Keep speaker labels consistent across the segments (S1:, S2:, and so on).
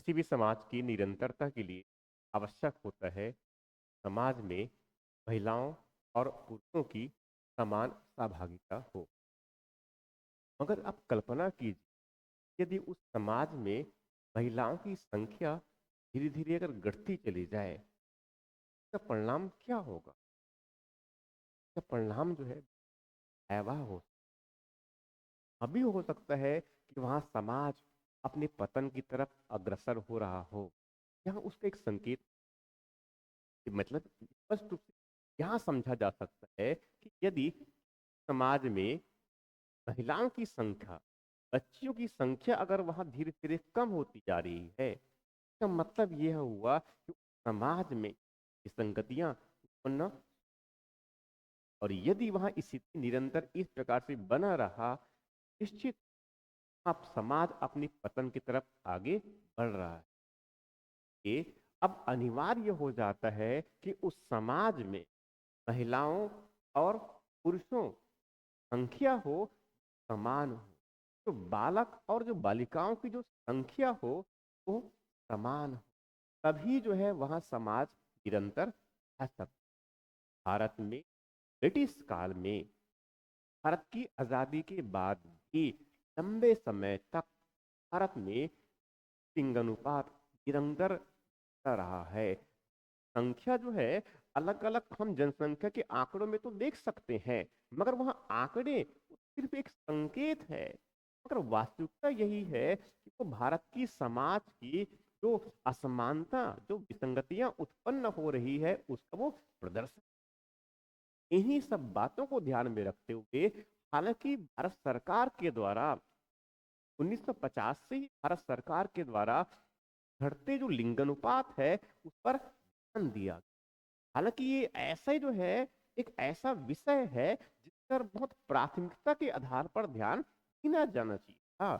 S1: किसी भी समाज की निरंतरता के लिए आवश्यक होता है समाज में महिलाओं और पुरुषों की समान सहभागिता हो। मगर आप कल्पना कीजिए, यदि उस समाज में महिलाओं की संख्या धीरे धीरे अगर घटती चली जाए, इसका परिणाम क्या होगा? इसका परिणाम जो है भयावह हो। अभी हो सकता है कि वहां समाज अपने पतन की तरफ अग्रसर हो रहा हो। यहाँ उसका एक संकेत, मतलब स्पष्ट रूप से यहाँ समझा जा सकता है कि यदि समाज में महिलाओं की संख्या, बच्चियों की संख्या अगर वहां धीरे धीरे कम होती जा रही है, इसका मतलब यह हुआ कि समाज में विसंगतियां उत्पन्न, और यदि वहां स्थिति निरंतर इस प्रकार से बना रहा, निश्चित अब समाज अपनी पतन की तरफ आगे बढ़ रहा है। ये अब अनिवार्य हो जाता है कि उस समाज में महिलाओं और पुरुषों संख्या हो समान हो, तो बालक और जो बालिकाओं की जो संख्या हो वो समान हो, तभी जो है वहां समाज निरंतर रह सकता। भारत में ब्रिटिश काल में, भारत की आजादी के बाद भी लंबे समय तक भारत में लिंगानुपात निरंतर रहा है। संख्या जो है अलग अलग हम जनसंख्या के आंकड़ों में तो देख सकते हैं, मगर वह आंकड़े सिर्फ एक संकेत है। मगर वास्तविकता यही है कि वो भारत की समाज की जो असमानता, जो विसंगतियां उत्पन्न हो रही है, उसका वो प्रदर्शन। इन्हीं सब बातों को ध्यान में रखते हुए, हालांकि भारत सरकार के द्वारा 1950 से ही भारत सरकार के द्वारा घटते जो लिंगानुपात है उस पर ध्यान दिया। हालांकि ये ऐसा ही जो है एक ऐसा विषय है जिस पर बहुत प्राथमिकता के आधार पर ध्यान देना जाना चाहिए। हाँ,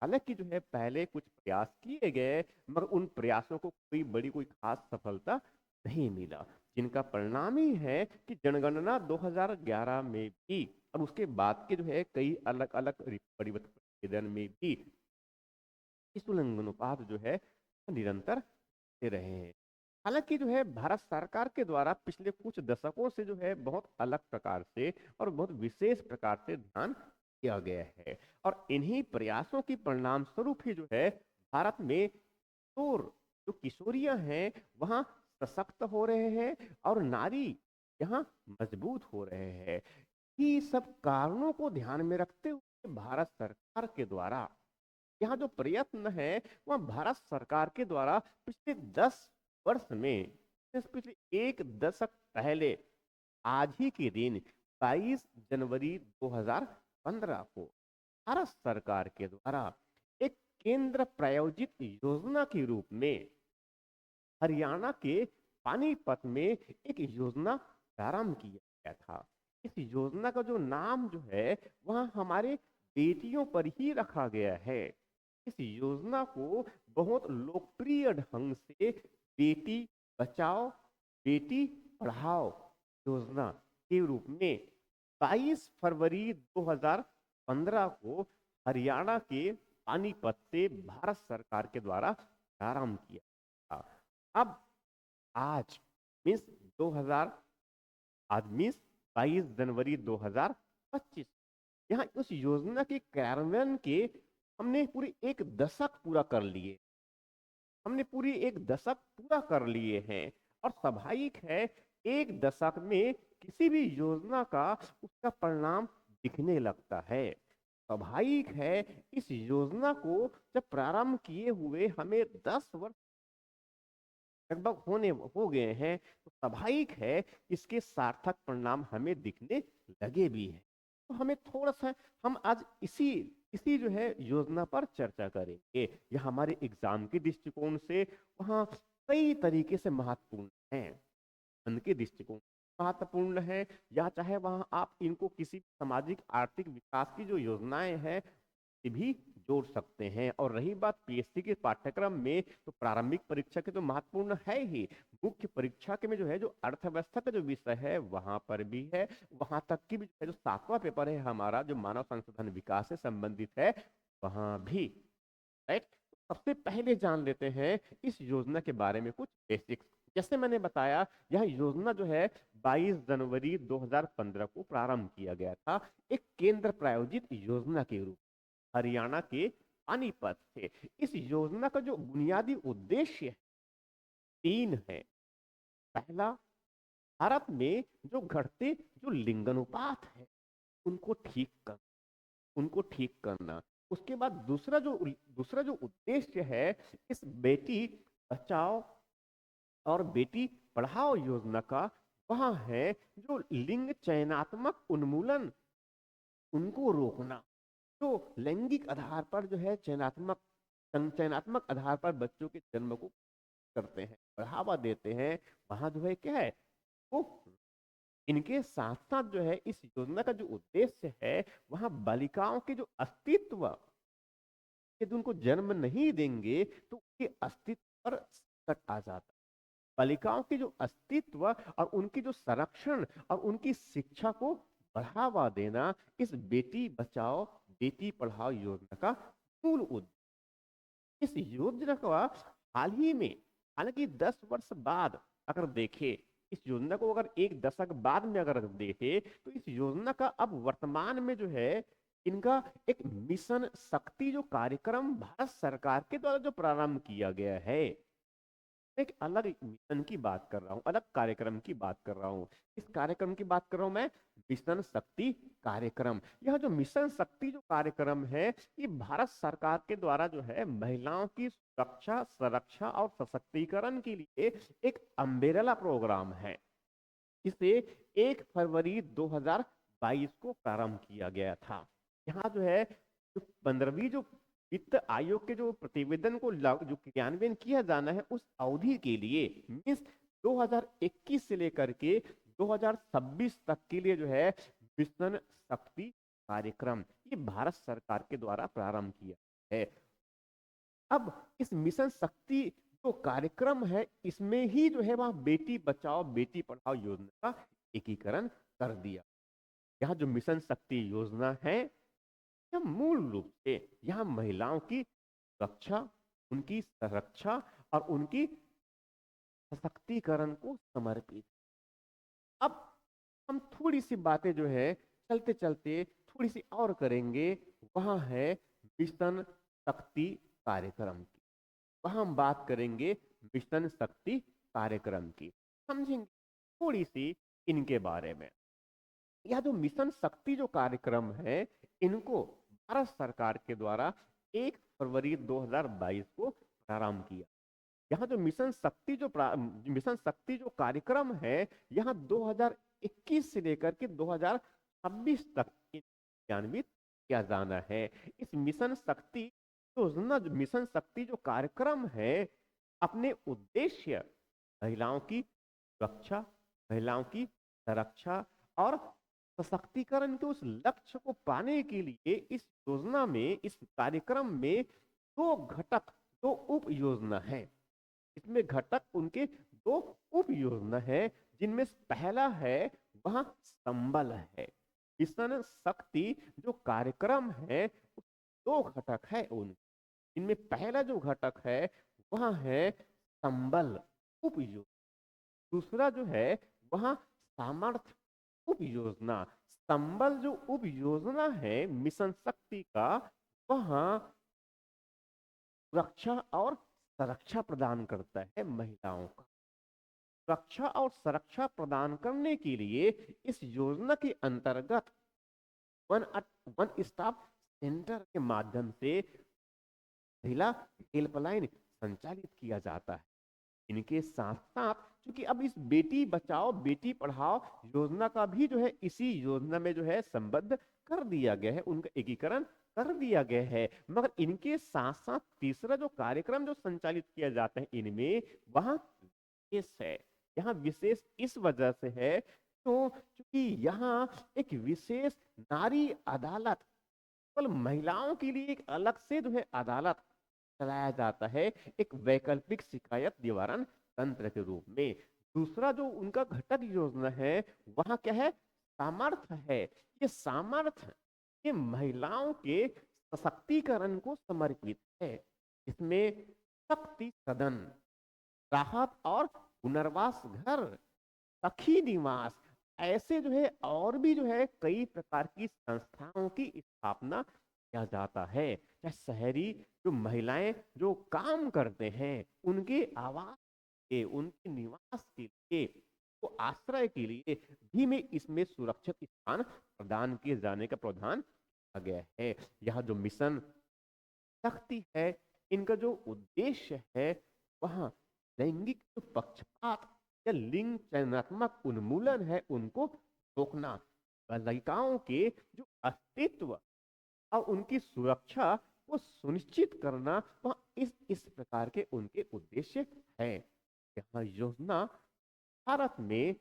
S1: हालांकि जो है पहले कुछ प्रयास किए गए, मगर उन प्रयासों को कोई बड़ी कोई खास सफलता नहीं मिला, जिनका परिणाम ही है कि जनगणना 2011 में भी और उसके बाद के जो है कई अलग अलग परिवर्तन में भी इस लिंगानुपात जो है निरंतर दे रहे हैं। हालांकि जो है भारत सरकार के द्वारा पिछले कुछ दशकों से जो है बहुत अलग प्रकार से और बहुत विशेष प्रकार से ध्यान किया गया है, और इन्हीं प्रयासों के परिणाम स्वरूप ही जो है भारत में किशोर, जो किशोरियां हैं वहाँ सशक्त हो रहे हैं और नारी यहाँ मजबूत हो रहे हैं। ये सब कारणों को ध्यान में रखते हुए भारत सरकार के द्वारा यहाँ जो प्रयत्न है वह भारत सरकार के द्वारा पिछले 10 वर्ष में, पिछले एक दशक पहले आज ही के दिन 22 जनवरी 2015 को भारत सरकार के द्वारा एक केंद्र प्रायोजित योजना के रूप में हरियाणा के पानीपत में एक योजना प्रारंभ किया गया था। इस योजना का जो नाम जो है वह हमारे बेटियों पर ही रखा गया है। इस योजना को बहुत लोकप्रिय ढंग से बेटी बचाओ बेटी पढ़ाओ योजना के रूप में 22 फरवरी 2015 को हरियाणा के पानीपत से भारत सरकार के द्वारा प्रारंभ किया था। अब आज मीन्स 2000, आज मीन्स 22 जनवरी 2025, यहाँ उस योजना के कार्यान्वयन के हमने पूरी एक दशक पूरा कर लिए, हमने पूरी एक दशक पूरा कर लिए हैं। और स्वाभाविक है एक दशक में किसी भी योजना का उसका परिणाम दिखने लगता है। स्वाभाविक है इस योजना को जब प्रारंभ किए हुए हमें 10 वर्ष लगभग होने हो गए हैं, तो स्वाभाविक है इसके सार्थक परिणाम हमें दिखने लगे भी हैं। तो हमें थोड़ा सा हम आज इसी इसी जो है योजना पर चर्चा करेंगे। यह हमारे एग्जाम के दृष्टिकोण से वहाँ कई तरीके से महत्वपूर्ण है, उनके दृष्टिकोण महत्वपूर्ण है, या चाहे वहां आप इनको किसी सामाजिक आर्थिक विकास की जो योजनाएं हैं भी जोड़ सकते हैं। और रही बात पीएससी के पाठ्यक्रम में, तो प्रारंभिक परीक्षा के तो महत्वपूर्ण है ही, मुख्य परीक्षा के में जो है जो अर्थव्यवस्था का जो विषय है वहां पर भी है, वहां तक की भी जो है जो 7वां पेपर है हमारा जो मानव संसाधन विकास से संबंधित है वहां भी, राइट। सबसे पहले जान लेते हैं इस योजना के बारे में कुछ बेसिक्स। जैसे मैंने बताया, यह योजना जो है 22 जनवरी 2015 को प्रारंभ किया गया था, एक केंद्र प्रायोजित योजना के रूप हरियाणा के पानीपत से। इस योजना का जो बुनियादी उद्देश्य है, तीन है। पहला, भारत में जो घटते जो लिंगानुपात है उनको ठीक कर उनको ठीक करना। उसके बाद दूसरा जो उद्देश्य है, इस बेटी बचाओ और बेटी पढ़ाओ योजना का, वह है जो लिंग चयनात्मक उन्मूलन, उनको रोकना। जो लैंगिक आधार पर जो है चयनात्मक आधार पर बच्चों के जन्म को करते हैं, बढ़ावा देते हैं, वहां जो है क्या है वो। इनके साथ साथ जो है इस योजना का जो उद्देश्य है, वहां बालिकाओं के जो अस्तित्व, यदि उनको जन्म नहीं देंगे तो उनके अस्तित्व पर संकट आ जाता है। बालिकाओं के जो अस्तित्व और उनकी जो संरक्षण और उनकी शिक्षा को बढ़ावा देना, इस बेटी बचाओ बेटी पढ़ाओ योजना का मूल उद्देश्य। इस योजना का हाल ही में, हालांकि 10 वर्ष बाद अगर देखें, इस योजना को अगर एक दशक बाद में अगर देखें, तो इस योजना का अब वर्तमान में जो है इनका एक मिशन शक्ति जो कार्यक्रम भारत सरकार के द्वारा जो प्रारंभ किया गया है, एक अलग मिशन की बात कर रहा हूँ, अलग कार्यक्रम की बात कर रहा हूँ। इस कार्यक्रम की बात कर रहा हूँ मैं, मिशन शक्ति कार्यक्रम। यह जो मिशन शक्ति जो कार्यक्रम है, ये भारत सरकार के द्वारा जो है महिलाओं की सुरक्षा, संरक्षा और सशक्तिकरण के लिए एक अम्ब्रेला प्रोग्राम है। इसे 1 फरवरी 2022 को प्रारंभ किया गया था। यहाँ जो है जो 15वीं जो वित्त आयोग के जो प्रतिवेदन को जो क्रियान्वयन किया जाना है, उस अवधि के लिए मीन्स 2021 से लेकर के 2026 तक के लिए जो है मिशन शक्ति कार्यक्रम ये भारत सरकार के द्वारा प्रारंभ किया है। अब इस मिशन शक्ति जो कार्यक्रम है, इसमें ही जो है वह बेटी बचाओ बेटी पढ़ाओ योजना का एकीकरण कर दिया। यह जो मिशन शक्ति योजना है, यह मूल रूप से यहाँ महिलाओं की रक्षा, उनकी संरक्षा और उनकी सशक्तिकरण को समर्पित। अब हम थोड़ी सी बातें जो है चलते चलते थोड़ी सी और करेंगे, वहां है मिशन शक्ति कार्यक्रम की। वहां हम बात करेंगे मिशन शक्ति कार्यक्रम की, समझेंगे थोड़ी सी इनके बारे में। यह जो मिशन शक्ति जो कार्यक्रम है, इनको भारत सरकार के द्वारा 1 फरवरी 2022 को प्रारंभ किया। यहाँ जो मिशन शक्ति जो कार्यक्रम है, यहाँ 2021 से लेकर के 2026 तक क्रियान्वित किया जाना है। इस मिशन शक्ति योजना, मिशन शक्ति जो कार्यक्रम है, अपने उद्देश्य महिलाओं की सुरक्षा, महिलाओं की संरक्षा और सशक्तिकरण के उस लक्ष्य को पाने के लिए इस योजना में, इस कार्यक्रम में दो उप योजना है। इसमें घटक उनके दो उप योजना है, जिनमें पहला है वह संबल है। मिशन शक्ति जो कार्यक्रम है, दो घटक है उन, इनमें पहला जो घटक है वह है संबल उप योजना, दूसरा जो है वह सामर्थ्य उप योजना। संबल जो उप योजना है मिशन शक्ति का, वह सुरक्षा और संरक्षा प्रदान करता है महिलाओं का। सुरक्षा और संरक्षा प्रदान करने के लिए इस योजना के अंतर्गत वन स्टॉप सेंटर के माध्यम से महिला हेल्पलाइन संचालित किया जाता है। इनके साथ साथ, क्योंकि अब इस बेटी बचाओ बेटी पढ़ाओ योजना का भी जो है इसी योजना में जो है संबद्ध कर दिया गया है, उनका एकीकरण कर दिया गया है। मगर इनके साथ साथ तीसरा जो कार्यक्रम जो संचालित किया जाता है इनमें, वह विशेष है। यहाँ विशेष इस वजह से है तो क्योंकि यहाँ एक विशेष नारी अदालत, केवल महिलाओं के लिए एक अलग से जो है अदालत चलाया जाता है, एक वैकल्पिक शिकायत निवारण तंत्र के रूप में। दूसरा जो उनका घटक योजना है, वहां क्या है, सामर्थ्य है। ये सामर्थ्य ये महिलाओं के सशक्तिकरण को समर्पित है। इसमें शक्ति सदन, राहत और पुनर्वास घर, सखी निवास, ऐसे जो है और भी जो है कई प्रकार की संस्थाओं की स्थापना किया जाता है। चाहे शहरी जो महिलाएं जो काम करते हैं उनके आवास के, उनके निवास के लिए, वो आश्रय के लिए भी में इसमें सुरक्षित स्थान प्रदान किए जाने का प्रावधान किया गया है। यह जो मिशन शक्ति है, इनका जो उद्देश्य है वह लैंगिक जो पक्षपात या लिंग चयनात्मक उन्मूलन है उनको रोकना, बालिकाओं के जो अस्तित्व और उनकी सुरक्षा को सुनिश्चित करना, वह इस प्रकार के उनके उद्देश्य है। यह योजना भारत में,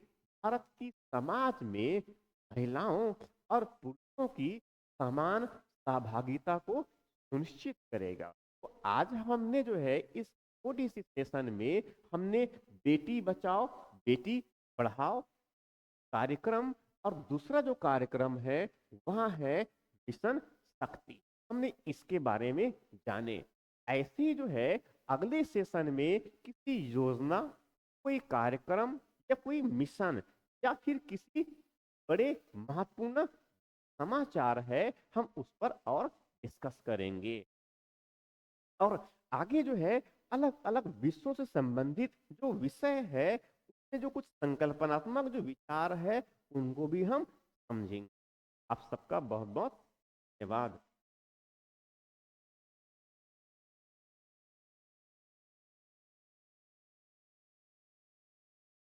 S1: भारत की समाज में महिलाओं और पुरुषों की समान सहभागिता को सुनिश्चित करेगा। तो आज हमने जो है इस छोटी सी सेशन में हमने बेटी बचाओ बेटी पढ़ाओ कार्यक्रम और दूसरा जो कार्यक्रम है वह है मिशन शक्ति, हमने इसके बारे में जाने। ऐसे ही जो है अगले सेशन में किसी योजना, कोई कार्यक्रम या कोई मिशन या फिर किसी बड़े महत्वपूर्ण समाचार है, हम उस पर और डिस्कस करेंगे। और आगे जो है अलग अलग विषयों से संबंधित जो विषय है उसमें जो कुछ संकल्पनात्मक जो विचार है उनको भी हम समझेंगे। आप सबका बहुत बहुत धन्यवाद।